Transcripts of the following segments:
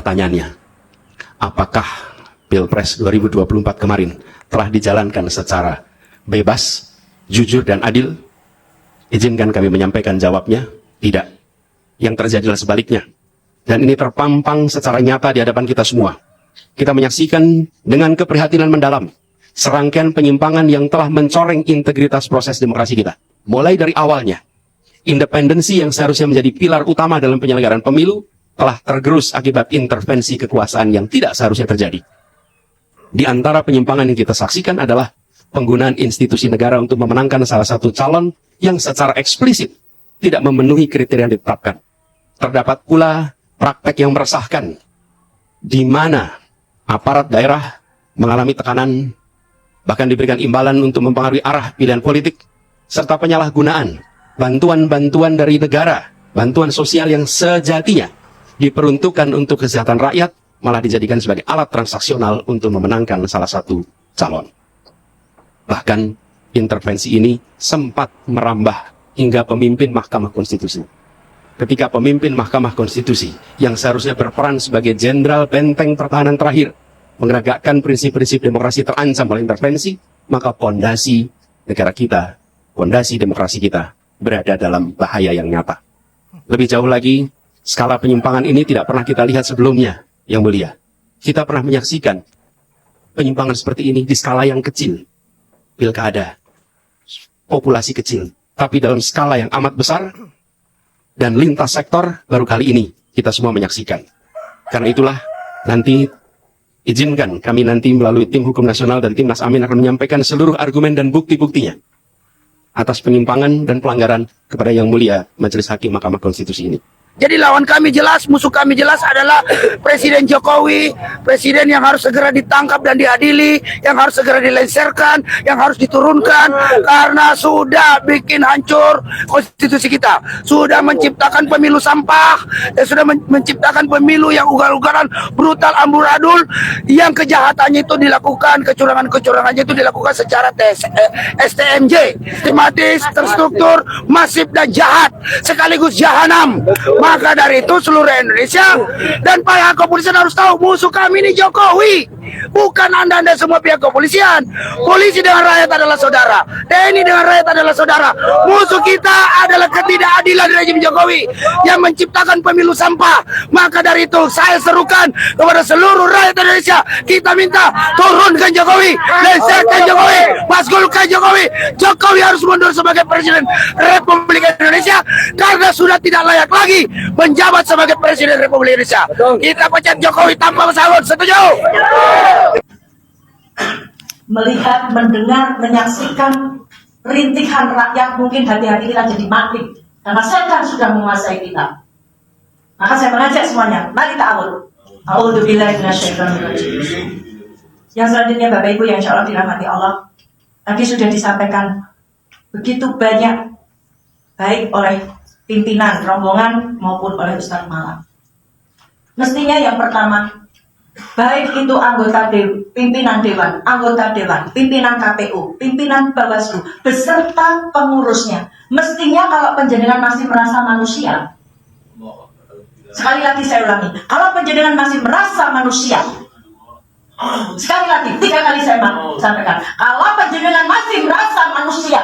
Pertanyaannya, apakah Pilpres 2024 kemarin telah dijalankan secara bebas, jujur, dan adil? Izinkan kami menyampaikan jawabnya, tidak. Yang terjadi adalah sebaliknya. Dan ini terpampang secara nyata di hadapan kita semua. Kita menyaksikan dengan keprihatinan mendalam serangkaian penyimpangan yang telah mencoreng integritas proses demokrasi kita. Mulai dari awalnya, independensi yang seharusnya menjadi pilar utama dalam penyelenggaraan pemilu telah tergerus akibat intervensi kekuasaan yang tidak seharusnya terjadi. Di antara penyimpangan yang kita saksikan adalah penggunaan institusi negara untuk memenangkan salah satu calon yang secara eksplisit tidak memenuhi kriteria yang ditetapkan. Terdapat pula praktek yang meresahkan, di mana aparat daerah mengalami tekanan, bahkan diberikan imbalan untuk mempengaruhi arah pilihan politik, serta penyalahgunaan bantuan-bantuan dari negara, bantuan sosial yang sejatinya diperuntukkan untuk kesejahteraan rakyat, malah dijadikan sebagai alat transaksional untuk memenangkan salah satu calon. Bahkan intervensi ini sempat merambah hingga pemimpin Mahkamah Konstitusi. Ketika pemimpin Mahkamah Konstitusi yang seharusnya berperan sebagai jenderal benteng pertahanan terakhir menegakkan prinsip-prinsip demokrasi terancam oleh intervensi, maka fondasi negara kita, fondasi demokrasi kita berada dalam bahaya yang nyata. Lebih jauh lagi, skala penyimpangan ini tidak pernah kita lihat sebelumnya, Yang Mulia. Kita pernah menyaksikan penyimpangan seperti ini di skala yang kecil, pilkada, populasi kecil, tapi dalam skala yang amat besar dan lintas sektor baru kali ini kita semua menyaksikan. Karena itulah nanti izinkan kami nanti melalui tim hukum nasional dan Timnas Amin akan menyampaikan seluruh argumen dan bukti-buktinya atas penyimpangan dan pelanggaran kepada Yang Mulia Majelis Hakim Mahkamah Konstitusi ini. Jadi lawan kami jelas, musuh kami jelas adalah Presiden Jokowi, presiden yang harus segera ditangkap dan diadili, yang harus segera dilengsarkan, yang harus diturunkan karena sudah bikin hancur konstitusi kita, sudah menciptakan pemilu sampah, dan sudah menciptakan pemilu yang ugal-ugalan, brutal, amburadul, yang kejahatannya itu dilakukan, kecurangan-kecurangannya itu dilakukan secara STMJ, sistematis, terstruktur, masif dan jahat, sekaligus jahanam. Maka dari itu seluruh Indonesia dan para kepolisian harus tahu musuh kami ini Jokowi, bukan anda semua pihak kepolisian. Polisi dengan rakyat adalah saudara, TNI dengan rakyat adalah saudara. Musuh kita adalah ketidakadilan rezim Jokowi yang menciptakan pemilu sampah. Maka dari itu saya serukan kepada seluruh rakyat Indonesia, kita minta turunkan Jokowi, lengsarkan Jokowi, masgulkan Jokowi. Jokowi harus mundur sebagai Presiden Republik Indonesia karena sudah tidak layak lagi menjabat sebagai Presiden Republik Indonesia. Kita pecat Jokowi tanpa pesangon. Setuju? Melihat, mendengar, menyaksikan rintihan rakyat, mungkin hati-hati kita jadi mati karena setan sudah menguasai kita. Maka saya mengajak semuanya, mari ta'awud. A'udzubillahi minasyaitonirrajim. Yang selanjutnya Bapak Ibu yang insya Allah dirahmati Allah, tadi sudah disampaikan begitu banyak baik oleh pimpinan rombongan maupun oleh Ustaz Malang. Mestinya yang pertama, baik itu anggota pimpinan dewan, anggota dewan, pimpinan KPU, pimpinan Bawaslu, beserta pengurusnya. Mestinya kalau penjenengan masih merasa manusia, sekali lagi saya ulangi, kalau penjenengan masih merasa manusia, sekali lagi, 3 kali saya sampaikan, kalau penjenengan masih merasa manusia,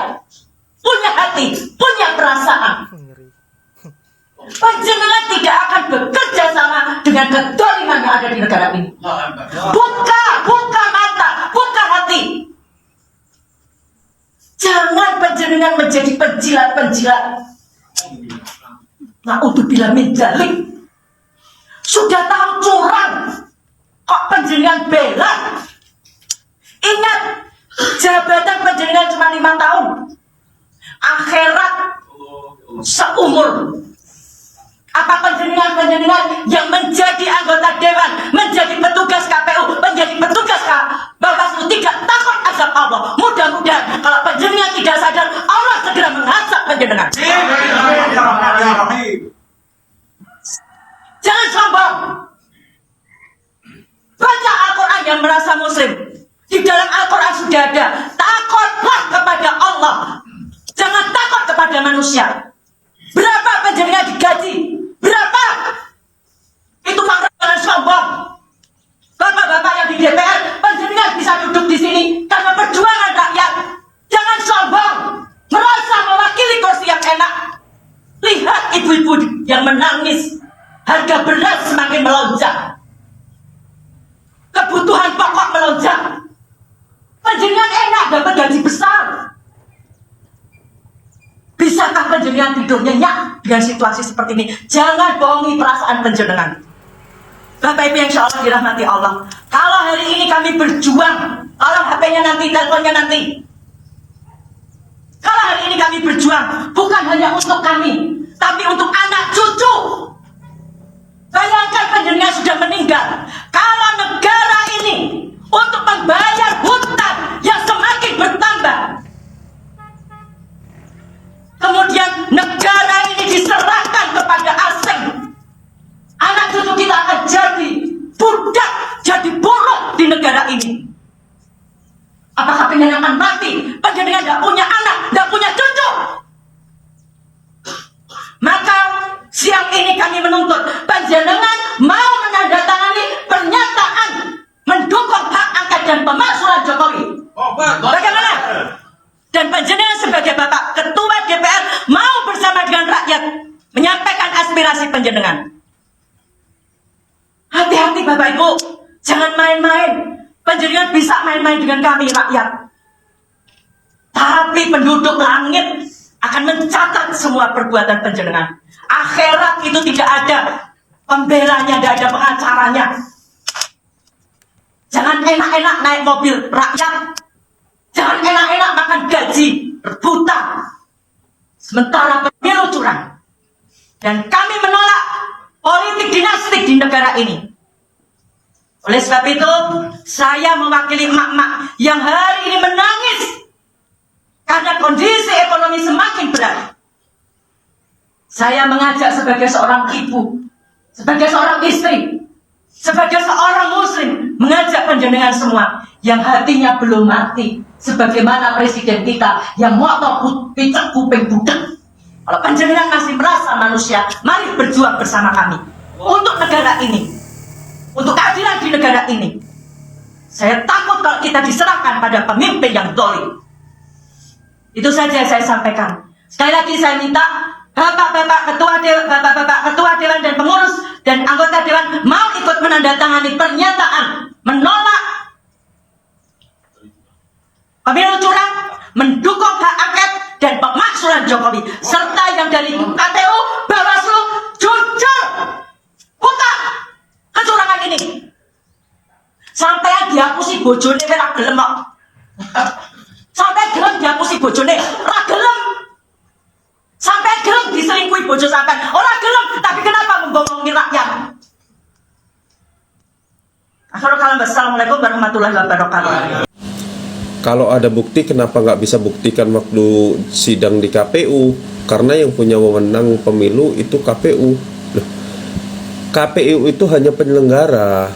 punya hati, punya perasaan, penjenengan tidak akan bekerja sama dengan kedoliman yang ada di negara ini. Buka mata, buka hati. Jangan penjenengan menjadi penjilat-penjilat. Na'udzubillah min dzalik. Sudah tahu curang, kok penjenengan bela? Ingat, jabatan penjenengan cuma 5 tahun. Akhirat seumur. Apa penjenengan yang menjadi anggota dewan, menjadi petugas KPU, menjadi petugas Bawaslu tidak takut azab Allah? Mudah-mudahan kalau penjenengan tidak sadar, Allah segera mengazab penjenengan. Jangan sombong. Baca Al-Quran yang merasa muslim. Di dalam Al-Quran sudah ada, takutlah kepada Allah, jangan takut kepada manusia. Berapa penjenengan digaji? Berapa? Itu makna sombong. ini karena perjuangan rakyat. Jangan sombong, merasa mewakili kursi yang enak. Lihat ibu-ibu yang menangis, harga beras semakin melonjak, kebutuhan pokok melonjak. Panjenengan enak dapat gaji besar. Bisakah panjenengan tidur nyenyak dengan situasi seperti ini? Jangan bohongi perasaan panjenengan. Bapak Ibu yang insya Allah dirahmati Allah. Kalau hari ini kami berjuang, kalau HP-nya nanti, teleponnya nanti. Kalau hari ini kami berjuang, bukan hanya untuk kami, tapi untuk anak cucu. Bayangkan panjenengan sudah meninggal. Kalau negara ini untuk membayar hutang yang semakin bertambah, kemudian negara ini diserahkan kepada asing, anak cucu kita akan jadi budak, jadi buruh di negara ini. Apakah panjenengan akan mati? Panjenengan tidak punya anak, tidak punya cucu. Maka siang ini kami menuntut panjenengan mau menandatangani pernyataan mendukung hak angket dan pemakzulan Jokowi. Bagaimana? Dan panjenengan sebagai Bapak Ketua DPR mau bersama dengan rakyat menyampaikan aspirasi panjenengan. Hati-hati Bapak Ibu, jangan main-main. Panjenengan bisa main-main dengan kami rakyat, tapi penduduk langit akan mencatat semua perbuatan panjenengan. Akhirat itu tidak ada pembelanya, tidak ada pengacaranya. Jangan enak-enak naik mobil rakyat, jangan enak-enak makan gaji rebutan, sementara pemilu curang. Dan kami menolak politik dinastik di negara ini. Oleh sebab itu, saya mewakili emak-emak yang hari ini menangis karena kondisi ekonomi semakin berat. Saya mengajak sebagai seorang ibu, sebagai seorang istri, sebagai seorang muslim, mengajak panjenengan semua yang hatinya belum mati, sebagaimana presiden kita yang motor picek kuping budak. Kalau panjenengan masih merasa manusia, mari berjuang bersama kami untuk negara ini, untuk keadilan di negara ini. Saya takut kalau kita diserahkan pada pemimpin yang dolim. Itu saja yang saya sampaikan. Sekali lagi saya minta Bapak-bapak ketua dewan dan pengurus dan anggota dewan mau ikut menandatangani pernyataan menolak pemilu curang, mendukung hak angket dan pemakzulan Jokowi, serta yang dari KPU, Bawaslu jujur hutang kecurangan ini. Sampai dihapusi bojone ora gelem kok. Sampai gelem dihapusi bojone ora gelem. Sampai gelem diselingkuhi bojo sampean ora gelem, tapi kenapa membohongi rakyat? Assalamualaikum warahmatullahi wabarakatuh. Kalau ada bukti, kenapa nggak bisa buktikan waktu sidang di KPU? Karena yang punya wewenang pemilu itu KPU. KPU itu hanya penyelenggara,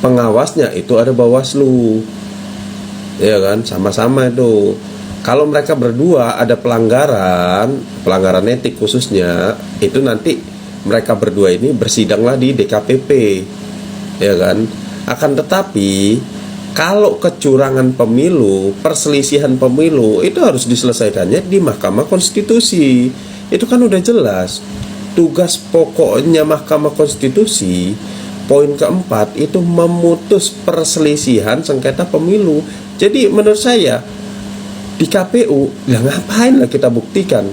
pengawasnya itu ada Bawaslu, ya kan, sama-sama itu. Kalau mereka berdua ada pelanggaran etik khususnya, itu nanti mereka berdua ini bersidanglah di DKPP, ya kan. Akan tetapi kalau kecurangan pemilu, perselisihan pemilu itu harus diselesaikannya di Mahkamah Konstitusi. Itu kan udah jelas. Tugas pokoknya Mahkamah Konstitusi poin keempat itu memutus perselisihan sengketa pemilu. Jadi menurut saya di KPU, ya ngapain lah kita buktikan?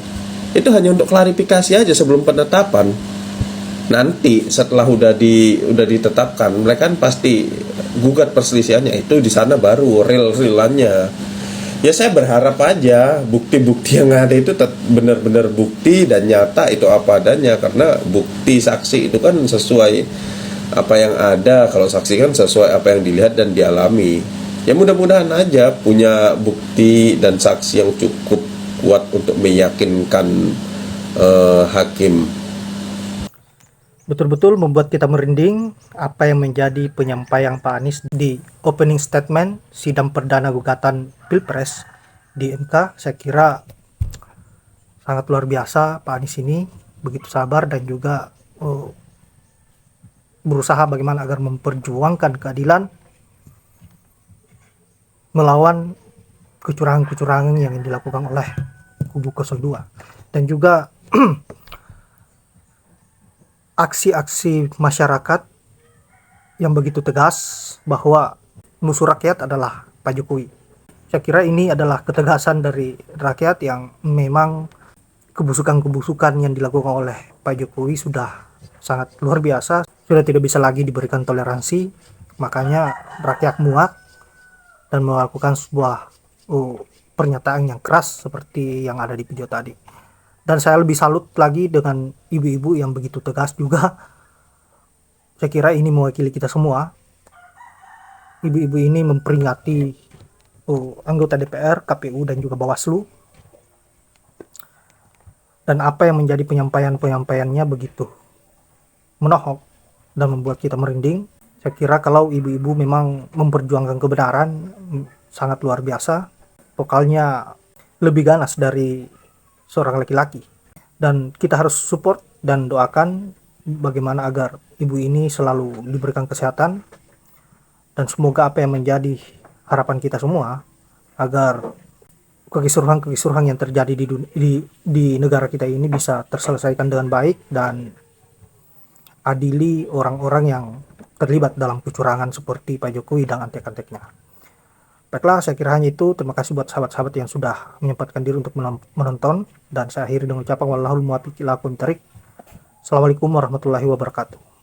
Itu hanya untuk klarifikasi aja sebelum penetapan. Nanti setelah udah ditetapkan, mereka kan pasti gugat perselisihannya, itu di sana baru real-realannya. Ya saya berharap aja bukti-bukti yang ada itu benar-benar bukti dan nyata, itu apa adanya, karena bukti saksi itu kan sesuai apa yang ada. Kalau saksi kan sesuai apa yang dilihat dan dialami. Ya mudah-mudahan aja punya bukti dan saksi yang cukup kuat untuk meyakinkan hakim. Betul-betul membuat kita merinding apa yang menjadi penyampaian Pak Anies di opening statement sidang perdana gugatan Pilpres di MK. Saya kira sangat luar biasa Pak Anies ini, begitu sabar dan juga berusaha bagaimana agar memperjuangkan keadilan. melawan kecurangan-kecurangan yang dilakukan oleh kubu 02, dan juga aksi-aksi masyarakat yang begitu tegas bahwa musuh rakyat adalah Pak Jokowi. Saya kira ini adalah ketegasan dari rakyat yang memang kebusukan-kebusukan yang dilakukan oleh Pak Jokowi sudah sangat luar biasa, sudah tidak bisa lagi diberikan toleransi. Makanya rakyat muak dan melakukan sebuah pernyataan yang keras seperti yang ada di video tadi. Dan saya lebih salut lagi dengan ibu-ibu yang begitu tegas juga. Saya kira ini mewakili kita semua. Ibu-ibu ini memperingati anggota DPR, KPU, dan juga Bawaslu. Dan apa yang menjadi penyampaiannya begitu menohok dan membuat kita merinding. Saya kira kalau ibu-ibu memang memperjuangkan kebenaran, sangat luar biasa. Vokalnya lebih ganas dari seorang laki-laki. Dan kita harus support dan doakan bagaimana agar ibu ini selalu diberikan kesehatan. Dan semoga apa yang menjadi harapan kita semua, agar kekisruhan yang terjadi di negara kita ini bisa terselesaikan dengan baik dan adili orang-orang yang terlibat dalam kecurangan seperti Pak Jokowi dan antek-anteknya. Baiklah, saya kira hanya itu. Terima kasih buat sahabat-sahabat yang sudah menyempatkan diri untuk menonton, dan saya akhiri dengan ucapan wallahul muwaffiq ila aqwamit thoriq. Assalamualaikum warahmatullahi wabarakatuh.